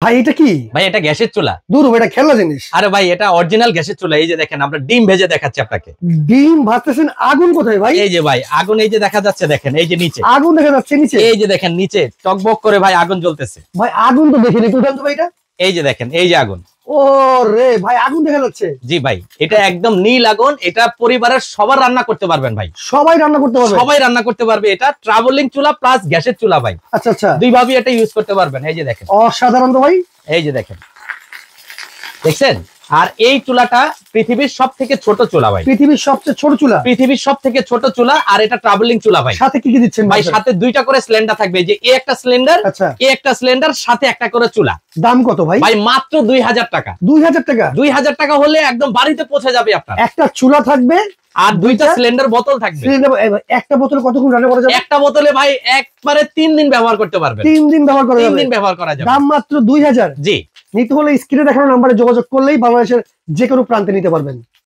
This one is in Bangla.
ভাই এটা কি? ভাই এটা গ্যাসের চুলা। দূর এটা খেলনা জিনিস। আরে ভাই এটা অরিজিনাল গ্যাসের চুলা। এই যে দেখেন আমরা ডিম ভেজে দেখাচ্ছি আপনাকে। ডিম ভাজতেছেন, আগুন কোথায় ভাই? এই যে ভাই আগুন এই যে দেখা যাচ্ছে, দেখেন এই যে নিচে আগুন দেখা যাচ্ছে নিচে। এই যে দেখেন নিচে টকবক করে ভাই আগুন জ্বলতেছে। ভাই আগুন তো দেখিনি, কোথায় তো ভাই এটা? এই যে দেখেন এই যে আগুন। ও রে ভাই আগুন দেখা যাচ্ছে। জি ভাই এটা একদম নীল আগুন। এটা পরিবারের সবার রান্না করতে পারবেন ভাই। সবাই রান্না করতে পারবে? সবাই রান্না করতে পারবে। এটা ট্রাভেলিং চুলা প্লাস গ্যাসের চুলা ভাই। আচ্ছা আচ্ছা, দুই ভাবে এটা ইউজ করতে পারবেন। এই যে দেখেন অসাধারণ তো ভাই। এই যে দেখেন, দেখছেন? আর এই চুলাটা পৃথিবীর সব থেকে ছোট চুলা ভাই। পৃথিবীর সবচেয়ে ছোট চুলা? পৃথিবীর সব থেকে ছোট চুলা। আর এটা ট্রাভেলিং চুলা ভাই। সাথে কি কি দিচ্ছেন ভাই? সাথে দুইটা করে সিলিন্ডার থাকবে। যে এ একটা সিলিন্ডার, আচ্ছা এ একটা সিলিন্ডার, সাথে একটা করে চুলা। দাম কত ভাই? ভাই মাত্র 2000 টাকা। 2000 টাকা? 2000 টাকা হলে একদম বাড়িতে পৌঁছে যাবে আপনার। একটা চুলা থাকবে আর দুইটা সিলিন্ডার বোতল থাকবে। একটা বোতলে কতক্ষণ রান্না করা যাবে? একটা বোতলে ভাই একবারে 3 দিন ব্যবহার করতে পারবেন। 3 দিন ব্যবহার করা যাবে? 3 দিন ব্যবহার করা যাবে। দাম মাত্র 2000। জি। নিতে হলে স্ক্রিনে দেখানো নাম্বারে যোগাযোগ করলেই বাংলাদেশের যে কোনো প্রান্তে নিতে পারবেন।